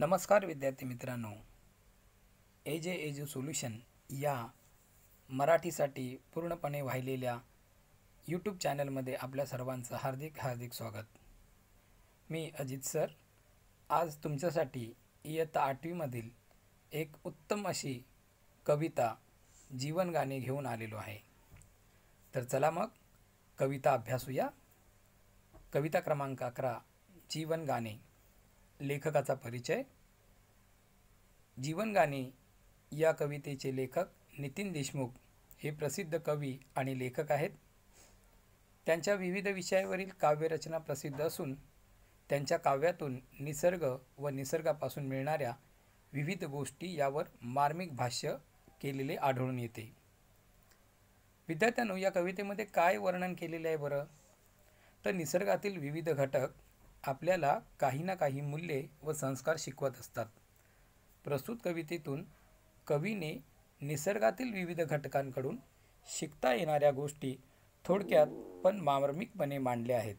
नमस्कार विद्यार्थी मित्रांनो, एजू सोल्युशन या मराठीसाठी पूर्णपणे वाहिलेल्या यूट्यूब चॅनलमध्ये आपल्या सर्वांचं हार्दिक हार्दिक स्वागत. मी अजित सर आज तुमच्यासाठी इयत्ता 8वीमधील एक उत्तम अशी कविता जीवनगाणे घेऊन आलेलो आहे. तर चला मग कविता अभ्यासूया. कविता क्रमांक 11 जीवनगाणे. लेखकाचा परिचय. जीवनगाणे या कवितेचे लेखक नितीन देशमुख हे प्रसिद्ध कवी आणि लेखक आहेत. त्यांच्या विविध विषयावरील काव्यरचना प्रसिद्ध असून त्यांच्या काव्यातून निसर्ग व निसर्गापासून मिळणाऱ्या विविध गोष्टी यावर मार्मिक भाष्य केलेले आढळून येते. विद्यार्थ्यांनो, या कवितेमध्ये काय वर्णन केलेले आहे बरं? तर निसर्गातील विविध घटक आपल्याला काही ना काही मूल्ये व संस्कार शिकवत असतात. प्रस्तुत कवितेतून कवीने निसर्गातील विविध घटकांकडून शिकता येणाऱ्या गोष्टी थोडक्यात पण मार्मिकपणे मांडल्या आहेत.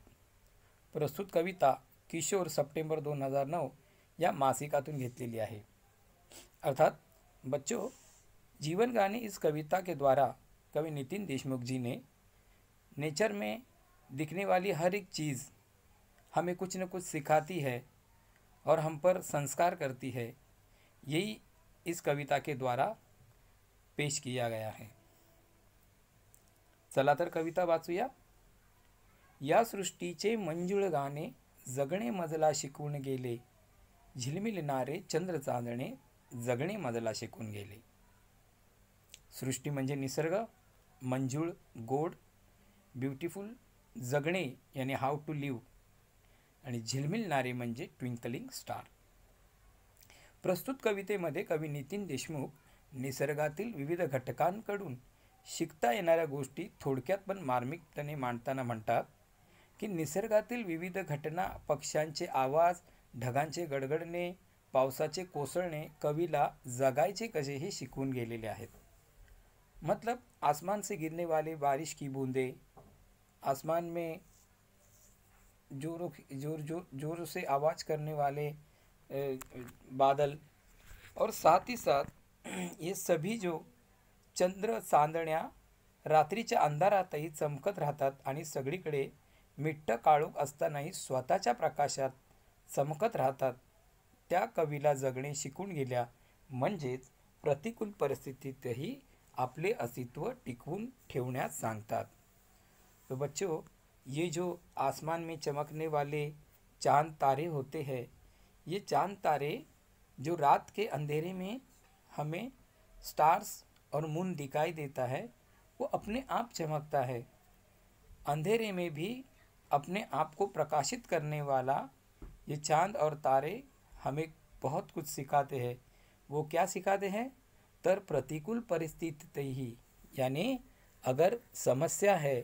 प्रस्तुत कविता किशोर सप्टेंबर 2009 या मासिकातून घेतलेली आहे. अर्थात बच्चों, जीवन गाने इस कविता के द्वारा कवि नितिन देशमुख जी ने नेचर में दिखने वाली हर एक चीज़ हमें कुछ न कुछ सिखाती है और हम पर संस्कार करती है, यही इस कविता के द्वारा पेश किया गया है. चला तर कविता वाचूया. या सृष्टीचे मंजुळ गाणे जगणे मजला शिकवून गेले, झिलमिलणारे चंद्र चांदणे जगणे मजला शिकून गेले. सृष्टी म्हणजे निसर्ग, मंजुळ गोड, ब्युटिफुल, जगणे यानी हाऊ टू लिव्ह, आणि झिलमिलणारे म्हणजे ट्विंकलिंग स्टार. प्रस्तुत कवितेमध्ये कवी नितीन देशमुख निसर्गातील विविध घटकांकडून शिकता येणाऱ्या गोष्टी थोडक्यात पण मार्मिकपणे मांडताना म्हणतात की निसर्गातील विविध घटना, पक्ष्यांचे आवाज, ढगांचे गडगडणे, पावसाचे कोसळणे कवीला जगायचे कसे हे शिकवून गेलेले आहेत. मतलब आसमान से गिरने वाले बारिश की बूंदे, आसमान में जोर से आवाज़ करने वाले बादल, और साथ ही साथ ये सभी जो चंद्र चांदण्या रात्रीच्या अंधारातही चमकत राहतात आणि सगळीकडे मिट्ट काळोख असतानाही स्वतःच्या प्रकाशात चमकत राहतात, त्या कवीला जगणे शिकून गेल्या. म्हणजेच प्रतिकूल परिस्थितीतही आपले अस्तित्व टिकवून ठेवण्यास सांगतात. तो बच्चों, ये जो आसमान में चमकने वाले चांद तारे होते हैं, ये चांद तारे जो रात के अंधेरे में हमें स्टार्स और मून दिखाई देता है, वो अपने आप चमकता है. अंधेरे में भी अपने आप को प्रकाशित करने वाला ये चांद और तारे हमें बहुत कुछ सिखाते हैं. वो क्या सिखाते हैं? तर प्रतिकूल परिस्थितीतही, यानी अगर समस्या है,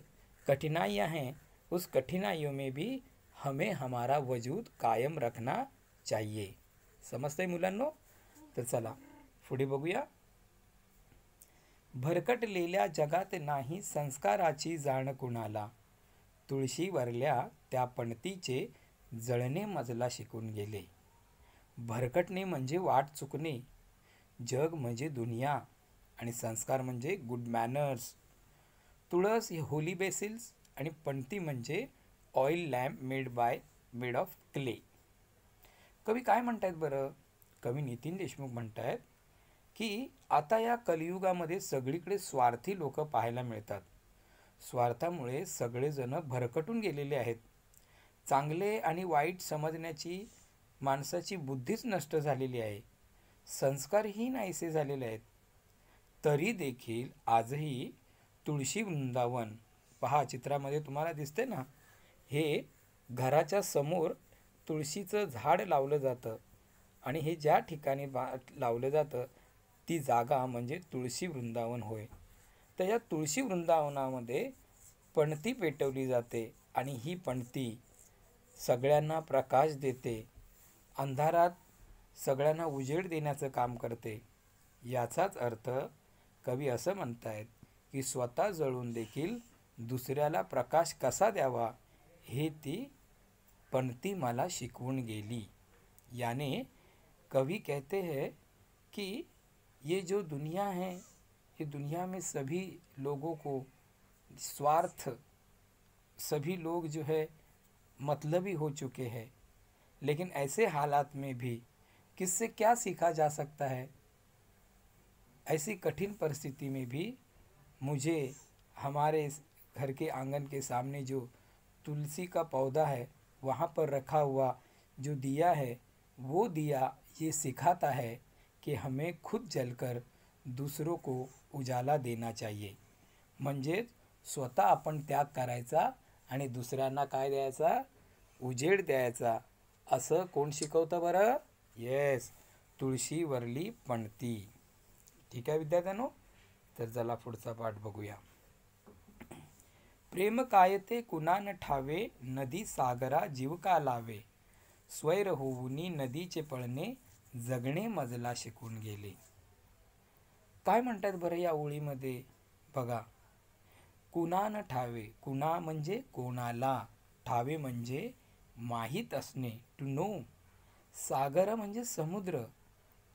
कठिनाइयाँ हैं, उस कठिनाइयों में भी हमें हमारा वजूद कायम रखना चाहिए. समजतंय मुलांनो? तर चला पुढे बघूया. भरकटलेल्या जगात नाही संस्काराची जाण कुणाला, तुळशीवरल्या त्या पणतीचे जळणे मजला शिकून गेले. भरकटणे म्हणजे वाट चुकणे, जग म्हणजे दुनिया, आणि संस्कार म्हणजे गुड मॅनर्स. तुळस ही होली बेसिल्स आणि पणती म्हणजे oil lamp made of clay. कवी काय म्हणतायत बरं? कवी नितीन देशमुख म्हणतायत की आता या कलियुगामध्ये सगळीकडे स्वार्थी लोक पाहायला मिळतात. स्वार्थामुळे सगळेजण भरकटून गेलेले आहेत. चांगले आणि वाईट समजण्याची माणसाची बुद्धीच नष्ट झालेली आहे. संस्कारही नाहीसे झालेले आहेत. तरी देखील आजही तुळशी वृंदावन पहा, चित्रामध्ये तुम्हाला दिसते ना, हे घराच्या समोर तुळशीचं झाड लावलं जातं आणि हे ज्या ठिकाणी लावलं जातं ती जागा म्हणजे तुळशी वृंदावन होय. तर या तुळशी वृंदावनामध्ये पणती पेटवली जाते आणि ही पणती सगळ्यांना प्रकाश देते, अंधारात सगळ्यांना उजेड देण्याचं काम करते. याचाच अर्थ कवी असं म्हणतायत की स्वतः जळून देखील दुसऱ्याला प्रकाश कसा द्यावा हे ती पणती मला शिकवून गेली. याने कवि कहते हैं कि ये जो दुनिया है, ये दुनिया में सभी लोगों को स्वार्थ, सभी लोग जो है मतलबी हो चुके हैं। लेकिन ऐसे हालात में भी किससे क्या सीखा जा सकता है? ऐसी कठिन परिस्थिति में भी मुझे हमारे घर के आंगन के सामने जो तुलसी का पौधा है, वहाँ पर रखा हुआ जो दिया है, वो दिया ये सिखाता है कि हमें खुद जलकर दूसरों को उजाला देना चाहिए. म्हणजे स्वतः आपण त्याग करायचा आणि दुसऱ्यांना काय द्यायचा? उजेड द्यायचा. असं कोण शिकवतं बरं? येस, तुळशीवरली पणती. ठीक आहे विद्यार्थ्यांनो, तर चला पुढचा पाठ बघूया. प्रेम काय ते कुणा न ठावे, नदी सागरा जीव का लावे. स्वैर होऊनी नदीचे पळणे, जगणे मजला शिकून गेले. काय म्हणतात बरं या ओळीमध्ये? बघा, कुणा न ठावे, कुणा म्हणजे कोणाला, ठावे म्हणजे माहीत असणे, टू नो. सागर म्हणजे समुद्र,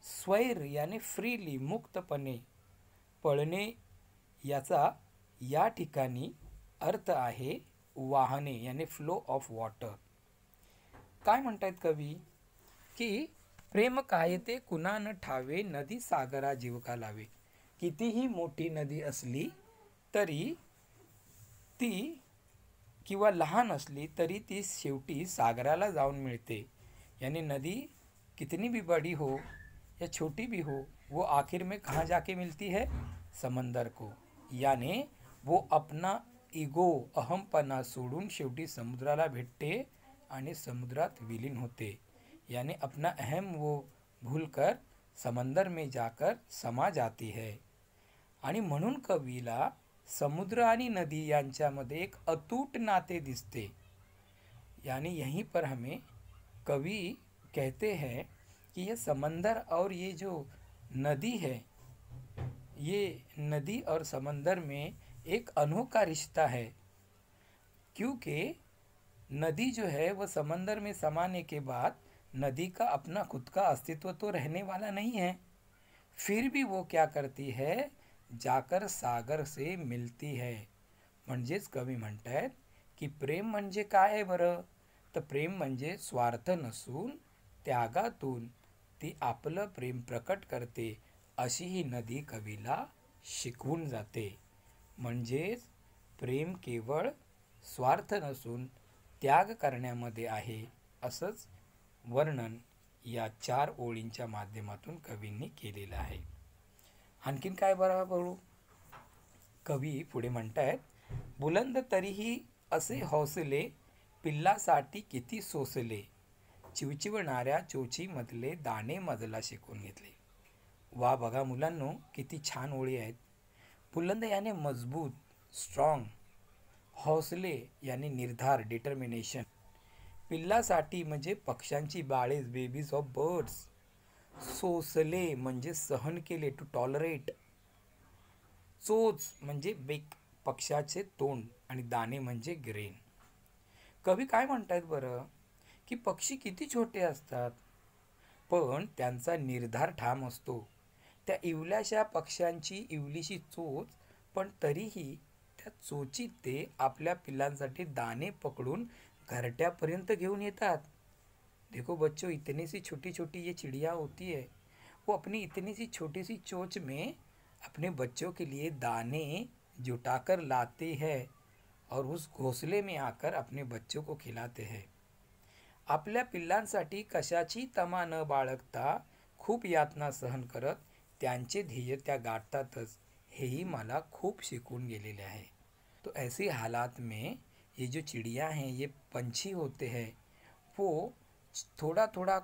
स्वैर याने फ्रीली मुक्तपणे, पळणे याचा या ठिकाणी अर्थ आहे वाहने याने फ्लो ऑफ वॉटर. काय म्हणतायत कवी की प्रेम काय ते कुणा न ठावे, नदी सागरा जीव का लावे. कितीही मोठी नदी असली तरी ती, किंवा लहान असली तरी ती शेवटी सागराला जाऊन मिळते. यानी नदी कितनी भी बड़ी हो या छोटी भी हो, वो आखिर में कहाँ जाके मिलती है? समंदर को. यानी वो अपना इगो, अहमपणा सोडून शेवटी समुद्राला भेटते आणि समुद्रात विलीन होते. यानी अपना अहम वो भूलकर समंदर में जाकर समा जाती है. आणि म्हणून कवीला समुद्र आणि नदी यांच्यामध्ये एक अतूट नाते दिसते. यानी यहीं पर हमें कवि कहते हैं कि ये समंदर और ये जो नदी है, ये नदी और समंदर में एक अनोखा रिश्ता है. क्योंकि नदी जो है वह समंदर में समाने के बाद नदी का अपना खुद का अस्तित्व तो रहने वाला नहीं है. फिर भी वो क्या करती है? जाकर सागर से मिलती है. म्हणजेच कवी म्हणतायत की प्रेम म्हणजे काय आहे बरं? तर प्रेम म्हणजे स्वार्थ नसून त्यागातून ती आपलं प्रेम प्रकट करते, अशी ही नदी कवीला शिकवून जाते. म्हणजेच प्रेम केवळ स्वार्थ नसून त्याग करण्यामध्ये आहे, असंच वर्णन या 4 ओळींच्या माध्यमातून कवींनी केलेलं आहे. आणखीन काय बरं बघू. कवी पुढे म्हणतायत, बुलंद तरीही असे हौसले, पिल्लासाठी किती सोसले, चिवचिवणाऱ्या चोचीमधले दाणे मजला शिकून घेतले. वा, बघा मुलांनो, किती छान ओळी आहेत. बुलंद याने मजबूत, स्ट्रॉंग. हौसले याने निर्धार, डिटर्मिनेशन. पिल्लासाठी म्हणजे पक्ष्यांची बाळे, बेबीज ऑफ बर्ड्स. सोसले म्हणजे सहन केले, टू टॉलरेट. चोच म्हणजे बेक, पक्षाचे तोंड. आणि दाणे म्हणजे ग्रेन. कवी काय म्हणतायत बरं की पक्षी किती छोटे असतात, पण त्यांचा निर्धार ठाम असतो. त्या इवल्याशा पक्ष्यांची इवलीशी चोच, पण तरीही त्या चोचीत ते आपल्या पिल्लांसाठी दाणे पकडून घरट्यापर्यंत घेऊन येतात. देखो बच्चों, इतनी सी छोटी छोटी ये चिड़िया होती है, वो अपनी इतनी सी छोटी सी चोंच में अपने बच्चों के लिए दाने जुटाकर लाते हैं और उस घोंसले में आकर अपने बच्चों को खिलाते हैं. आपल्या पिल्लांसाठी कशाची तमा न बाळगता खूप यातना सहन करत त्यांचे ध्येय त्या गाठतातच, हेही मला खूप शिकून गेलेले आहे. तो ऐसे हालात में ये जो चिड़िया हैं, ये पंछी होते हैं, वो थोड़ा थोड़ा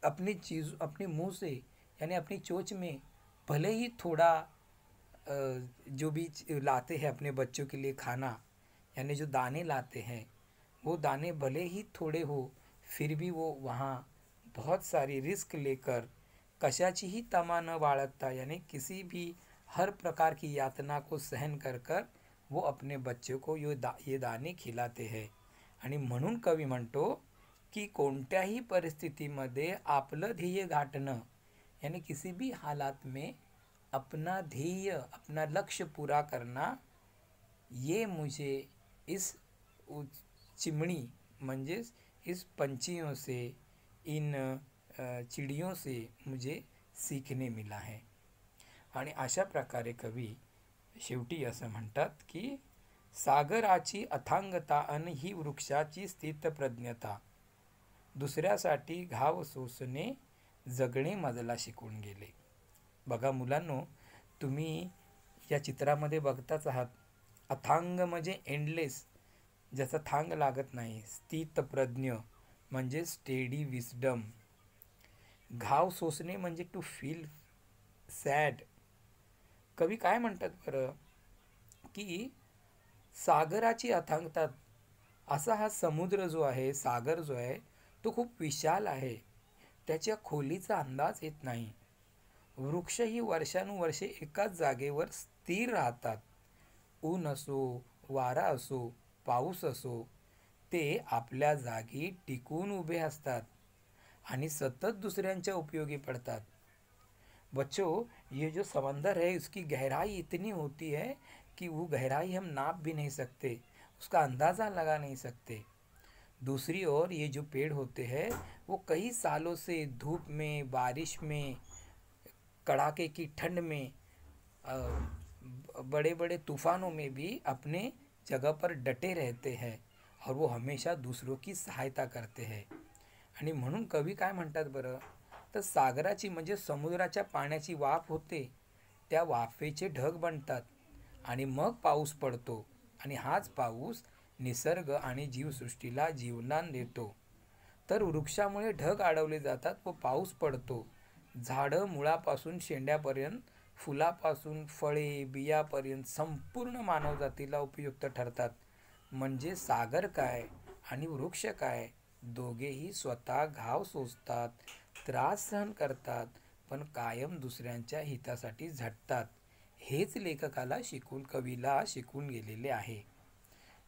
अपने मुंह से यानी अपनी चोंच में भले ही थोड़ा जो भी लाते हैं अपने बच्चों के लिए खाना, यानी जो दाने लाते हैं, वो दाने भले ही थोड़े हो, फिर भी वो वहाँ बहुत सारी रिस्क लेकर कशाची ही तमा न बाळगता, यानी किसी भी हर प्रकार की यातना को सहन कर कर वो अपने बच्चों को ये दाने खिलाते हैं. आणि म्हणून कवी म्हणतो की कोणत्याही परिस्थितीमध्ये आपलं ध्येय गाठणं, यानी किसी भी हालात में अपना ध्येय, अपना लक्ष्य पूरा करना, ये मुझे इस चिमणी म्हणजेच इस पंछियों से, इन चिड़ियों से मुझे सीखने मिला है. आणि अशा प्रकारे कवी शेवटी असं म्हणतात की सागराची अथांगता अन ही वृक्षाची स्थितप्रज्ञता, दुसऱ्यासाठी घाव सोसणे जगणे मजला शिकून गेले. बघा मुलांनो, तुम्ही या चित्रामध्ये बघताच आहात. अथांग म्हणजे एंडलेस, ज्याचा थांग लागत नाही. स्थितप्रज्ञ म्हणजे स्टेडी विस्डम. घाव सोसणे म्हणजे टू फील सॅड. कवी काय म्हणतात बरं, की सागराची अथांगता, असा हा समुद्र जो आहे, सागर जो आहे, तो खूप विशाल आहे. त्याच्या खोलीचा अंदाज येत नाही. वृक्षही वर्षानुवर्षे एकाच जागेवर स्थिर राहतात. ऊन असो, वारा असो, पाऊस असो, ते आपल्या जागी टिकून उभे असतात आणि सतत दुसऱ्यांच्या उपयोगी पडतात. बच्चों, ये जो समंदर है उसकी गहराई इतनी होती है कि वो गहराई हम नाप भी नहीं सकते, उसका अंदाज़ा लगा नहीं सकते. दूसरी ओर ये जो पेड़ होते हैं वो कई सालों से धूप में, बारिश में, कड़ाके की ठंड में, बड़े बड़े तूफानों में भी अपने जगह पर डटे रहते हैं और वो हमेशा दूसरों की सहायता करते हैं. आणि म्हणून कवी काय म्हणतात बरं, तर सागराची म्हणजे समुद्राच्या पाण्याची वाफ होते, त्या वाफेचे ढग बनतात आणि मग पाऊस पडतो आणि हाच पाऊस निसर्ग आणि जीवसृष्टीला जीवनदान देतो. तर वृक्षामुळे ढग अडवले जातात व पाऊस पडतो. झाडं मुळापासून शेंड्यापर्यंत, फुलापासून फळे बियापर्यंत संपूर्ण मानवजातीला उपयुक्त ठरतात. म्हणजे सागर काय आणि वृक्ष काय, दोघेही स्वतः घाव सोसतात, त्रास सहन करतात, पण कायम दुसऱ्यांच्या हितासाठी झटतात. हेच लेखकाला कविला शिकून गेलेले आहे.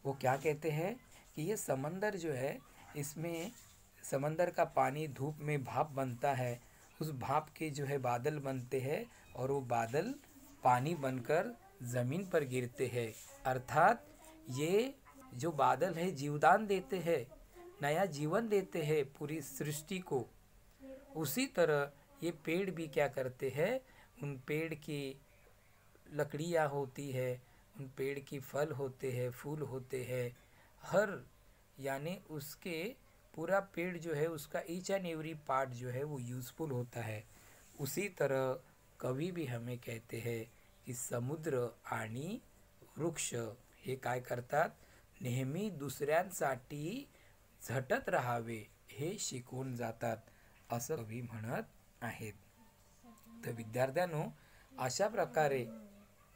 वो क्या कहते हैं कि ये समंदर जो है, इसमें समंदर का पानी धूप में भाप बनता है, उस भाप के जो है बादल बनते हैं और वो बादल पानी बनकर ज़मीन पर गिरते हैं. अर्थात ये जो बादल है जीवदान देते हैं, नया जीवन देते हैं पूरी सृष्टि को. उसी तरह ये पेड़ भी क्या करते हैं, उन पेड़ की लकड़ियाँ होती है, उन पेड़ की फल होते हैं, फूल होते हैं, हर यानी उसके पूरा पेड़ जो है उसका ईच एंड एवरी पार्ट जो है वो यूज़फुल होता है. उसी तरह कवी भी हमें कहते हैं की समुद्र आणि वृक्ष हे काय करतात, नेहमी दुसऱ्यांसाठी झटत राहावे हे शिकवून जातात, असं कवी म्हणत आहेत. तर विद्यार्थ्यांनो, अशा प्रकारे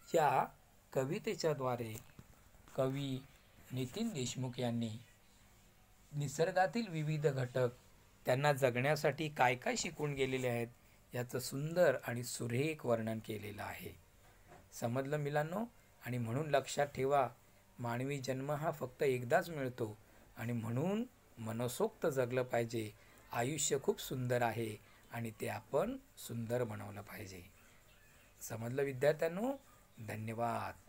या कवितेच्याद्वारे कवी नितीन देशमुख यांनी निसर्गातील विविध घटक, त्यांना जगण्यासाठी काय काय शिकून गेलेले आहेत, याचं सुंदर आणि सुरेख वर्णन केलेलं आहे. समजलं मुलांनो? आणि म्हणून लक्षात ठेवा, मानवी जन्म हा फक्त एकदाच मिळतो आणि म्हणून मनसोक्त जगलं पाहिजे. आयुष्य खूप सुंदर आहे आणि ते आपण सुंदर बनवलं पाहिजे. समजलं विद्यार्थ्यांनो? धन्यवाद.